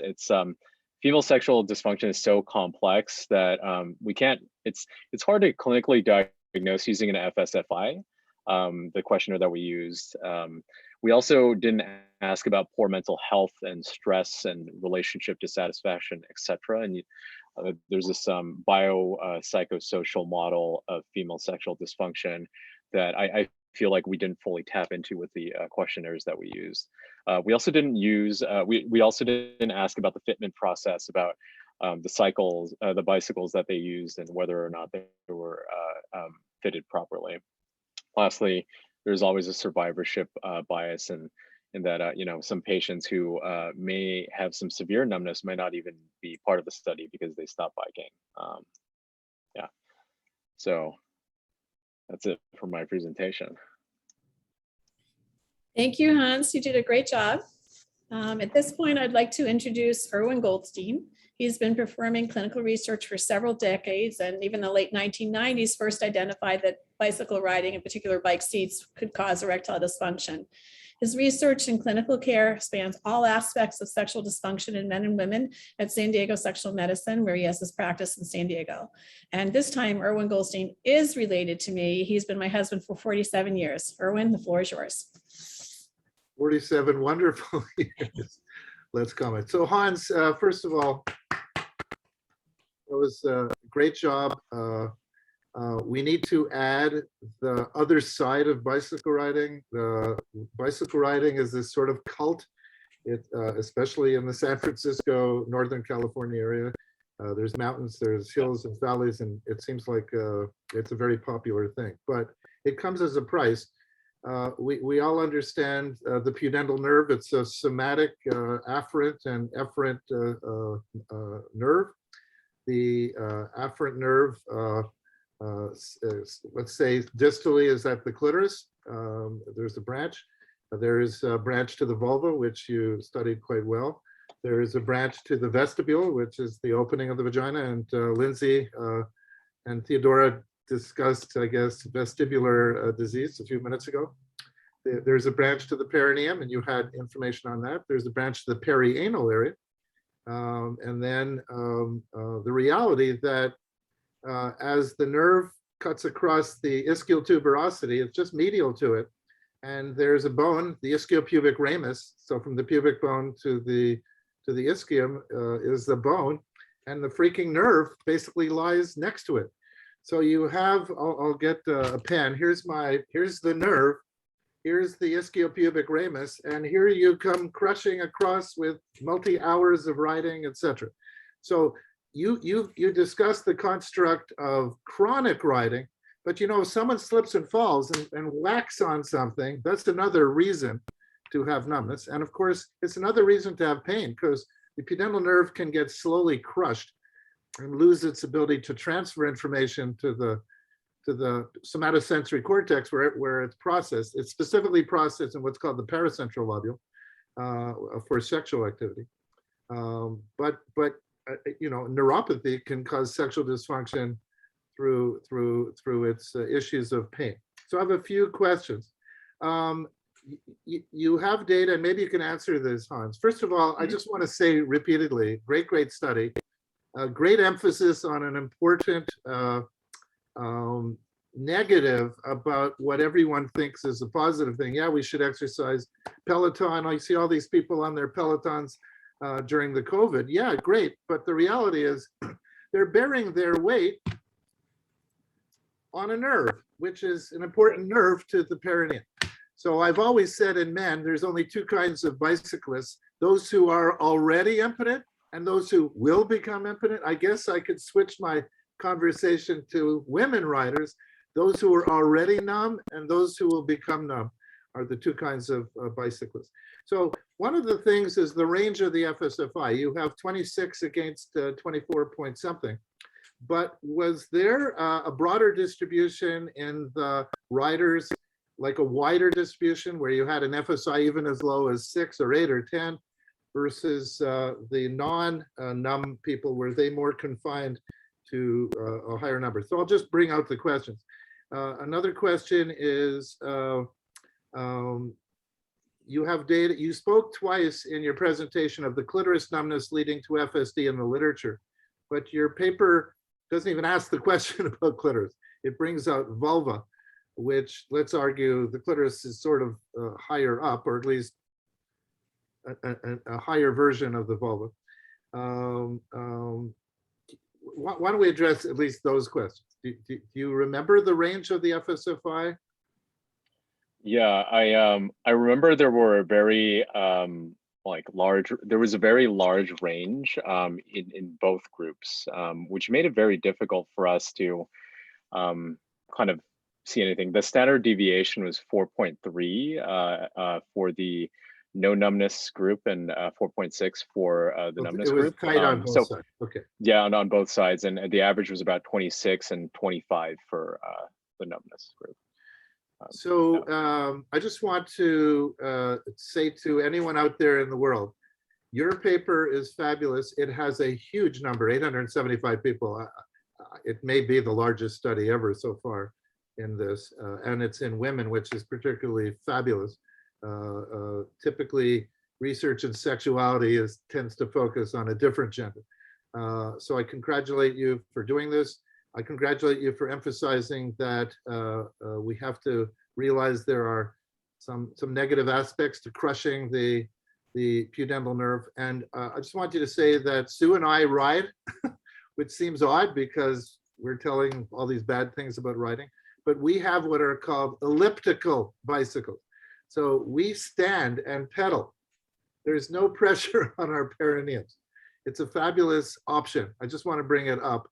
female sexual dysfunction is so complex that it's hard to clinically diagnose using an FSFI, the questionnaire that we used. We also didn't ask about poor mental health and stress and relationship dissatisfaction, etc. And there's this biopsychosocial model of female sexual dysfunction that I feel like we didn't fully tap into with the questionnaires that we used. We also didn't use, we also didn't ask about the fitment process, about the bicycles that they used and whether or not they were fitted properly. Lastly, there's always a survivorship bias, and in that some patients who may have some severe numbness might not even be part of the study because they stopped biking. Yeah, so that's it for my presentation. Thank you, Hans. You did a great job. At this point, I'd like to introduce Erwin Goldstein. He's been performing clinical research for several decades, and even the late 1990s first identified that bicycle riding, in particular bike seats, could cause erectile dysfunction. His research in clinical care spans all aspects of sexual dysfunction in men and women at San Diego Sexual Medicine, where he has his practice in San Diego. And this time, Erwin Goldstein is related to me. He's been my husband for 47 years. Erwin, the floor is yours. 47 wonderful years. Let's comment. So Hans, first of all, it was a great job. We need to add the other side of bicycle riding. Bicycle riding is this sort of cult, especially in the San Francisco, Northern California area. There's mountains, there's hills and valleys, and it seems like it's a very popular thing, but it comes as a price. We all understand the pudendal nerve. It's a somatic afferent and efferent nerve. The afferent nerve, let's say distally, is at the clitoris. There's a branch. There is a branch to the vulva, which you studied quite well. There is a branch to the vestibule, which is the opening of the vagina. And Lindsay and Theodora discussed, I guess, vestibular disease a few minutes ago. There's a branch to the perineum, and you had information on that. There's a branch to the perianal area. And then the reality that as the nerve cuts across the ischial tuberosity, it's just medial to it. And there's a bone, the ischiopubic ramus. So from the pubic bone to the ischium is the bone, and the freaking nerve basically lies next to it. So you have, I'll get a pen. Here's the nerve. Here's the ischiopubic ramus, and here you come crushing across with multi-hours of riding, etc. So you discuss the construct of chronic riding, but you know, if someone slips and falls and whacks on something, that's another reason to have numbness. And of course, it's another reason to have pain, because the pudendal nerve can get slowly crushed and lose its ability to transfer information to the somatosensory cortex where it's processed. It's specifically processed in what's called the paracentral lobule for sexual activity. But you know, neuropathy can cause sexual dysfunction through its issues of pain. So I have a few questions. You have data, and maybe you can answer this, Hans. First of all, I just want to say repeatedly, great study, great emphasis on an important negative about what everyone thinks is a positive thing. Yeah, we should exercise. Peloton, I see all these people on their Pelotons during the COVID. Yeah, great. But the reality is they're bearing their weight on a nerve, which is an important nerve to the perineum. So I've always said in men, there's only two kinds of bicyclists, those who are already impotent and those who will become impotent. I guess I could switch my conversation to women riders. Those who are already numb and those who will become numb are the two kinds of bicyclists. So one of the things is the range of the FSFI. You have 26 against 24 point something. But was there a broader distribution in the riders, like a wider distribution where you had an FSI even as low as 6 or 8 or 10 versus the non-numb people? Were they more confined to a higher number? So I'll just bring out the questions. Another question is, you have data, you spoke twice in your presentation of the clitoris numbness leading to FSD in the literature, but your paper doesn't even ask the question about clitoris. It brings out vulva, which, let's argue, the clitoris is sort of higher up, or at least a higher version of the vulva. Why don't we address at least those questions? Do you remember the range of the FSFI? Yeah, I remember there were a very there was a very large range in both groups, which made it very difficult for us to kind of see anything. The standard deviation was 4.3 for the no numbness group and 4.6 for the numbness group. It was tight on both sides. Okay. Yeah, on both sides, and the average was about 26 and 25 for the numbness group. I just want to say to anyone out there in the world, your paper is fabulous. It has a huge number, 875 people. It may be the largest study ever so far in this, and it's in women, which is particularly fabulous. Typically, research in sexuality tends to focus on a different gender. So I congratulate you for doing this. I congratulate you for emphasizing that we have to realize there are some negative aspects to crushing the pudendal nerve. And I just want you to say that Sue and I ride, which seems odd because we're telling all these bad things about riding, but we have what are called elliptical bicycles. So we stand and pedal. There's no pressure on our perineums. It's a fabulous option. I just want to bring it up.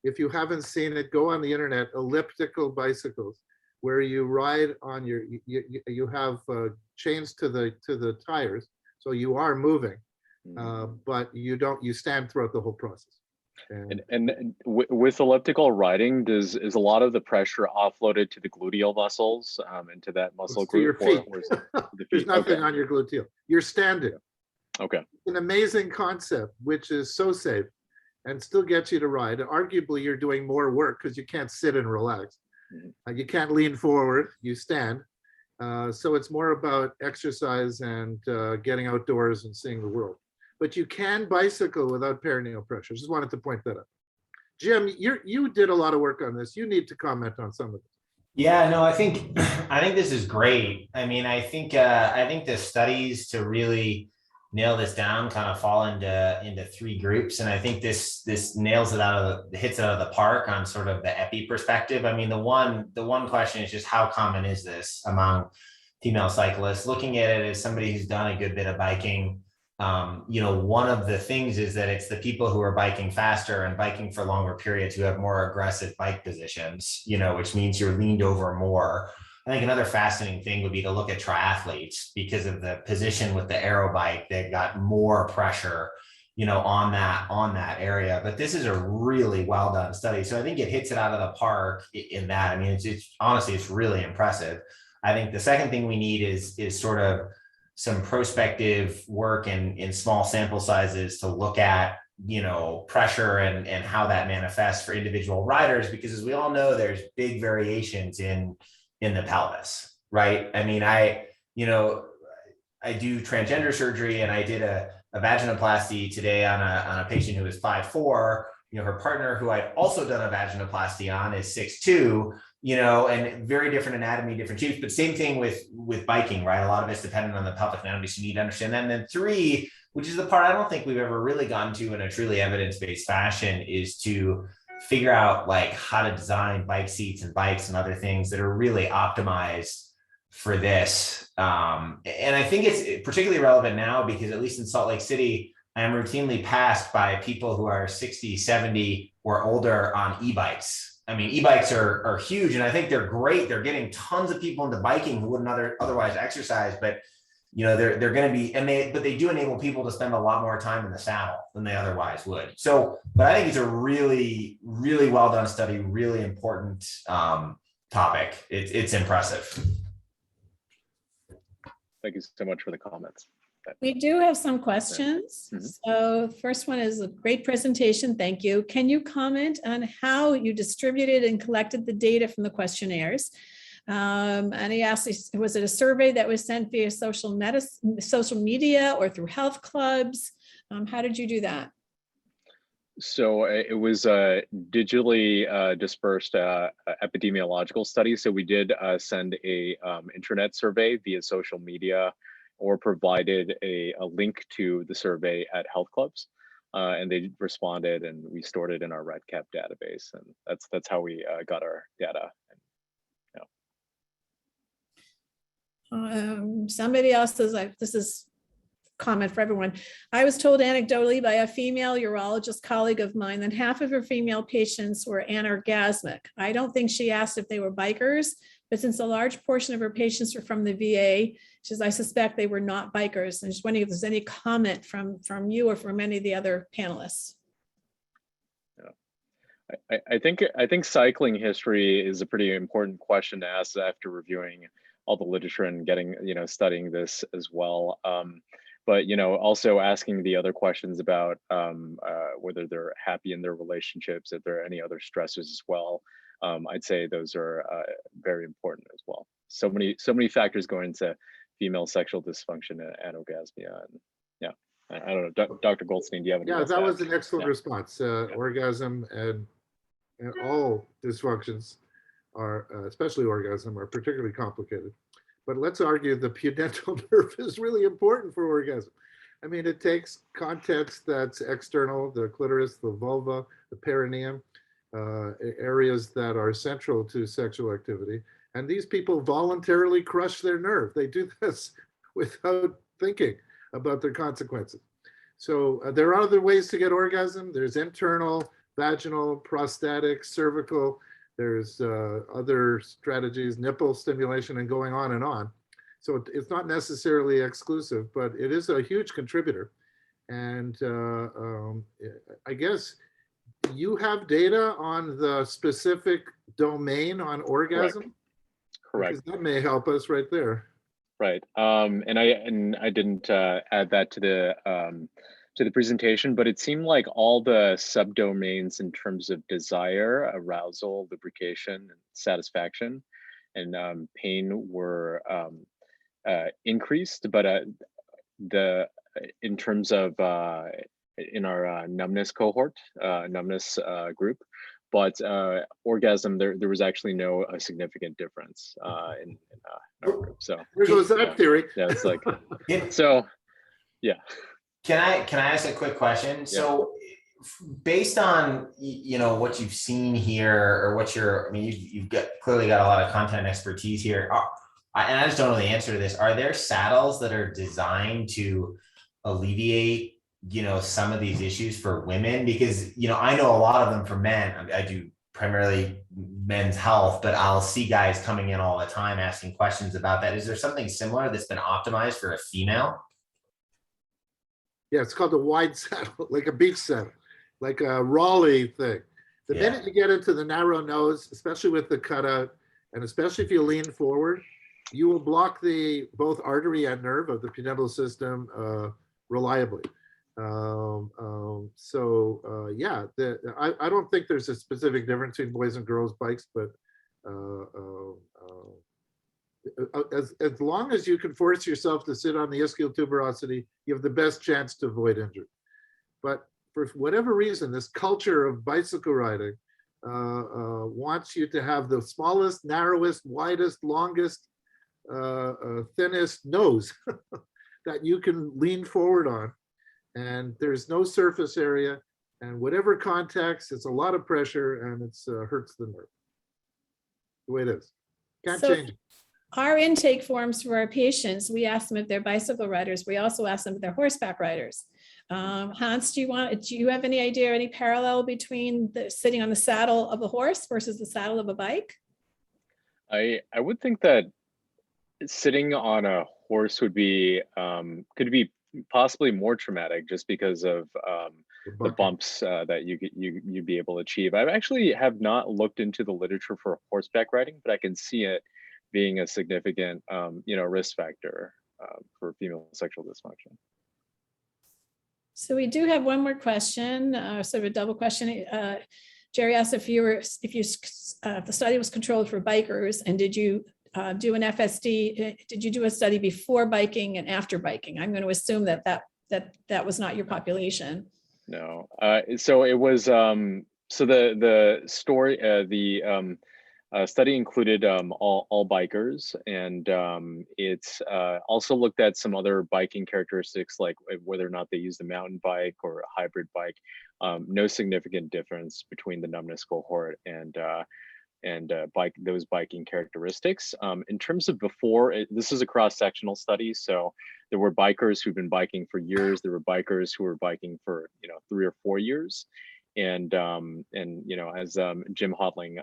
If you haven't seen it, go on the internet, elliptical bicycles, where you ride on you have chains to the tires. So you are moving, but you stand throughout the whole process. And with elliptical riding, is a lot of the pressure offloaded to the gluteal muscles and to that muscle to your group? feet. There's nothing on your gluteal. You're standing. Okay. An amazing concept, which is so safe and still gets you to ride. Arguably, you're doing more work because you can't sit and relax. You can't lean forward, you stand. So it's more about exercise and getting outdoors and seeing the world. But you can bicycle without perineal pressure. Just wanted to point that out. Jim, you did a lot of work on this. You need to comment on some of it. Yeah, no, I think this is great. I mean, I think the studies to really nail this down kind of fall into three groups, and I think this nails it hits it out of the park on sort of the epi perspective. I mean, the one question is just how common is this among female cyclists? Looking at it as somebody who's done a good bit of biking, one of the things is that it's the people who are biking faster and biking for longer periods who have more aggressive bike positions, which means you're leaned over more. I think another fascinating thing would be to look at triathletes because of the position with the aero bike. They've got more pressure, on that area. But this is a really well done study. So I think it hits it out of the park in that. I mean, it's honestly, it's really impressive. I think the second thing we need is sort of some prospective work in small sample sizes to look at, pressure and how that manifests for individual riders, because as we all know, there's big variations in the pelvis, right? I mean, I do transgender surgery, and I did a vaginoplasty today on a patient who was 5'4". Her partner, who I'd also done a vaginoplasty on, is 6'2", and very different anatomy, different shapes, but same thing with biking, right? A lot of it's dependent on the pelvic anatomy, so you need to understand that. And then 3, which is the part I don't think we've ever really gotten to in a truly evidence-based fashion, is to figure out like how to design bike seats and bikes and other things that are really optimized for this. And I think it's particularly relevant now because at least in Salt Lake City, I am routinely passed by people who are 60, 70 or older on e-bikes. I mean, e-bikes are huge, and I think they're great. They're getting tons of people into biking who wouldn't otherwise exercise, but they're going to be, but they do enable people to spend a lot more time in the saddle than they otherwise would. So, but I think it's a really, really well done study, really important topic. It's impressive. Thank you so much for the comments. We do have some questions. So the first one is a great presentation. Thank you. Can you comment on how you distributed and collected the data from the questionnaires? And he asked, was it a survey that was sent via social media or through health clubs? How did you do that? So it was a digitally dispersed epidemiological study. So we did send a intranet survey via social media, or provided a link to the survey at health clubs, and they responded, and we stored it in our RedCap database, and that's how we got our data. Somebody else says, this is comment for everyone. I was told anecdotally by a female urologist colleague of mine that half of her female patients were anorgasmic. I don't think she asked if they were bikers, but since a large portion of her patients were from the VA, she says, I suspect they were not bikers. I'm just wondering if there's any comment from you or from any of the other panelists. Yeah. I think cycling history is a pretty important question to ask after reviewing all the literature and getting, studying this as well. But, also asking the other questions about whether they're happy in their relationships, if there are any other stressors as well. I'd say those are very important as well. So many factors go into female sexual dysfunction and anorgasmia. And yeah, I don't know, Dr. Goldstein, do you have any? Yeah, else that to was add? an excellent Yeah. response. Orgasm and all dysfunctions are, especially orgasm, are particularly complicated. But let's argue the pudendal nerve is really important for orgasm. I mean, it takes contents that's external, the clitoris, the vulva, the perineum, areas that are central to sexual activity. And these people voluntarily crush their nerve. They do this without thinking about their consequences. So there are other ways to get orgasm. There's internal, vaginal, prostatic, cervical. There's other strategies, nipple stimulation, and going on and on. So it's not necessarily exclusive, but it is a huge contributor. And I guess you have data on the specific domain on orgasm? Correct. Because that may help us right there. Right. And I didn't add that to the presentation, but it seemed like all the subdomains in terms of desire, arousal, lubrication, and satisfaction, and pain were increased, but in terms of in our numbness cohort, numbness group, but orgasm, there was actually no significant difference in our group. So There goes that theory. yeah, it's like so. Yeah. Can I ask a quick question? Yeah. So based on what you've seen here, or I mean, you've clearly got a lot of content and expertise here. And I just don't know the answer to this. Are there saddles that are designed to alleviate, some of these issues for women? Because, I know a lot of them for men. I do primarily men's health, but I'll see guys coming in all the time asking questions about that. Is there something similar that's been optimized for a female? Yeah, it's called a wide saddle, like a beach saddle, like a Raleigh thing. The minute you get into the narrow nose, especially with the cutout, and especially if you lean forward, you will block both artery and nerve of the pudendal system reliably. Yeah, I don't think there's a specific difference between boys and girls bikes, but as long as you can force yourself to sit on the ischial tuberosity, you have the best chance to avoid injury. But for whatever reason, this culture of bicycle riding wants you to have the smallest, narrowest, widest, longest, thinnest nose that you can lean forward on. And there's no surface area, and whatever contacts, it's a lot of pressure, and it's hurts the nerve. The way it is. Can't change it. Our intake forms for our patients, we ask them if they're bicycle riders. We also ask them if they're horseback riders. Hans, do you have any idea, any parallel between sitting on the saddle of a horse versus the saddle of a bike? I would think that sitting on a horse would be could be possibly more traumatic, just because of the bumps that you'd be able to achieve. I actually have not looked into the literature for horseback riding, but I can see it being a significant risk factor for female sexual dysfunction. So we do have one more question, sort of a double question. Jerry asked if the study was controlled for bikers, and did you do an FSD? Did you do a study before biking and after biking? I'm going to assume that was not your population. No. So it was. So the story, the study included all bikers, and it's also looked at some other biking characteristics, like whether or not they used a mountain bike or a hybrid bike. No significant difference between the numbness cohort and those biking characteristics. In terms of before, this is a cross-sectional study, so there were bikers who've been biking for years. There were bikers who were biking for 3 or 4 years, and as Jim Hodling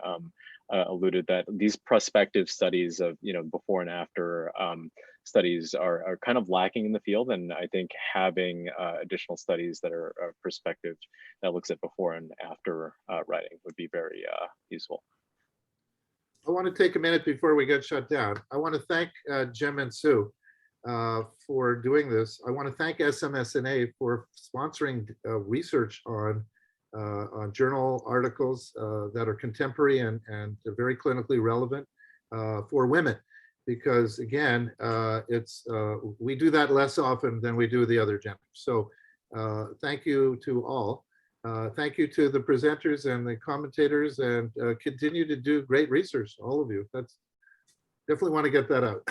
alluded, that these prospective studies of before and after studies are kind of lacking in the field, and I think having additional studies that are prospective that looks at before and after riding would be very useful. I want to take a minute before we get shut down. I want to thank Jim and Sue for doing this. I want to thank SMSNA for sponsoring research on journal articles that are contemporary and very clinically relevant for women. because again, we do that less often than we do the other genders. So thank you to all. Thank you to the presenters and the commentators, and continue to do great research, all of you. That's definitely want to get that out.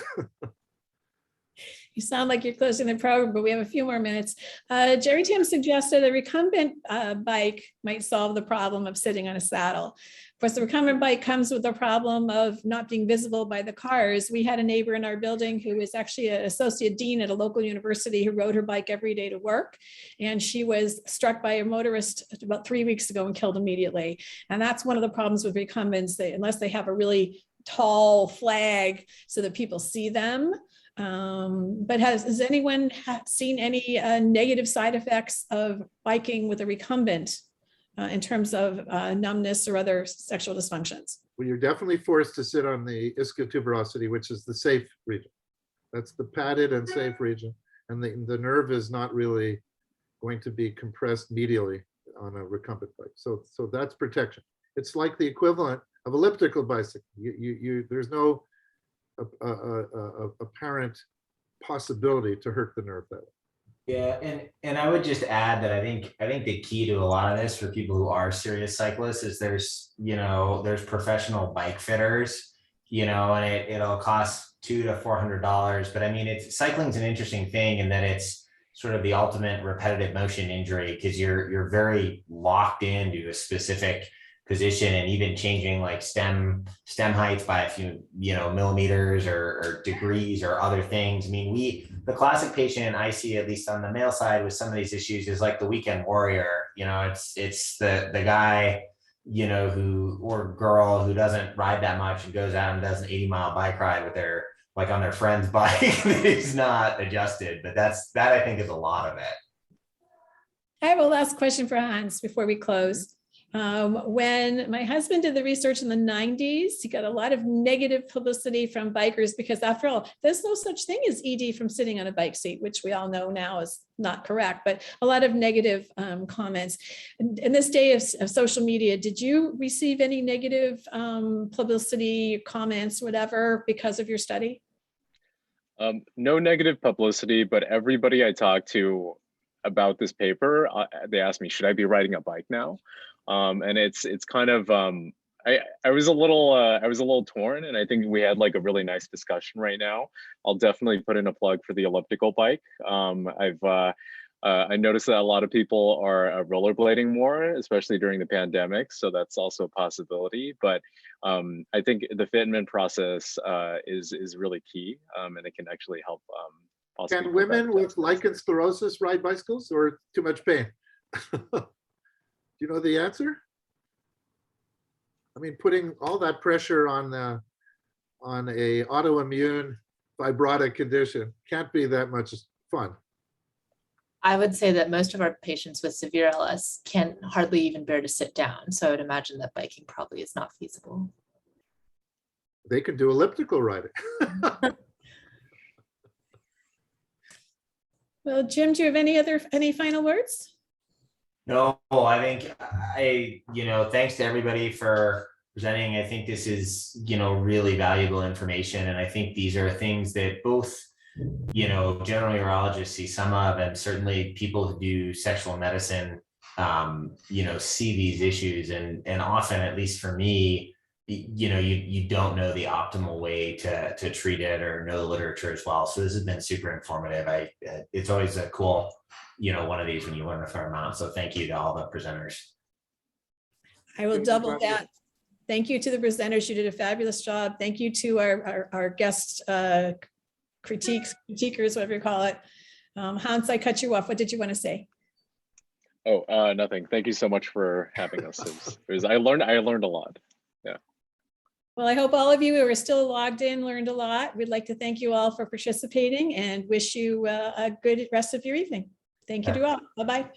You sound like you're closing the program, but we have a few more minutes. Jerry Tim suggested a recumbent bike might solve the problem of sitting on a saddle. Of course, the recumbent bike comes with the problem of not being visible by the cars. We had a neighbor in our building who was actually an associate dean at a local university who rode her bike every day to work. And she was struck by a motorist about 3 weeks ago and killed immediately. And that's one of the problems with recumbents, unless they have a really tall flag so that people see them. But has anyone seen any negative side effects of biking with a recumbent in terms of numbness or other sexual dysfunctions? Well, you're definitely forced to sit on the ischial tuberosity, which is the safe region. That's the padded and safe region. And the nerve is not really going to be compressed medially on a recumbent bike. So that's protection. It's like the equivalent of elliptical bicycle. There's no apparent possibility to hurt the nerve that way. Yeah, and I would just add that I think the key to a lot of this for people who are serious cyclists is there's professional bike fitters, and it'll cost $200 to $400. But I mean, cycling's an interesting thing in that it's sort of the ultimate repetitive motion injury, because you're very locked into a specific position, and even changing like stem heights by a few millimeters or degrees or other things. I mean, the classic patient I see, at least on the male side with some of these issues, is like the weekend warrior. It's the guy who or girl who doesn't ride that much and goes out and does an 80-mile bike ride with their on their friend's bike that is not adjusted. But that I think is a lot of it. I have a last question for Hans before we close. When my husband did the research in the 90s, he got a lot of negative publicity from bikers because, after all, there's no such thing as ED from sitting on a bike seat, which we all know now is not correct, but a lot of negative comments. In this day of social media, did you receive any negative publicity, comments, whatever, because of your study? No negative publicity, but everybody I talked to about this paper, they asked me, should I be riding a bike now? And it's kind of I was a little torn, and I think we had like a really nice discussion right now. I'll definitely put in a plug for the elliptical bike. I noticed that a lot of people are rollerblading more, especially during the pandemic, so that's also a possibility. But I think the fitment process is really key, and it can actually help. Can women with lichen sclerosis ride bicycles, or too much pain? Do you know the answer? I mean, putting all that pressure on a autoimmune fibrotic condition can't be that much fun. I would say that most of our patients with severe LS can hardly even bear to sit down. So I would imagine that biking probably is not feasible. They can do elliptical riding. Well, Jim, do you have any final words? No, I think thanks to everybody for presenting. I think this is, really valuable information. And I think these are things that both, general urologists see some of, and certainly people who do sexual medicine, see these issues. And often, at least for me, you don't know the optimal way to treat it or know the literature as well. So this has been super informative. It's always a cool, one of these when you learn a fair amount. So thank you to all the presenters. I will double that. Thank you to the presenters. You did a fabulous job. Thank you to our guest critiquers, whatever you call it. Hans, I cut you off. What did you want to say? Oh, nothing. Thank you so much for having us. I learned a lot. Yeah. Well, I hope all of you who are still logged in learned a lot. We'd like to thank you all for participating and wish you a good rest of your evening. Thank you to all. Bye-bye.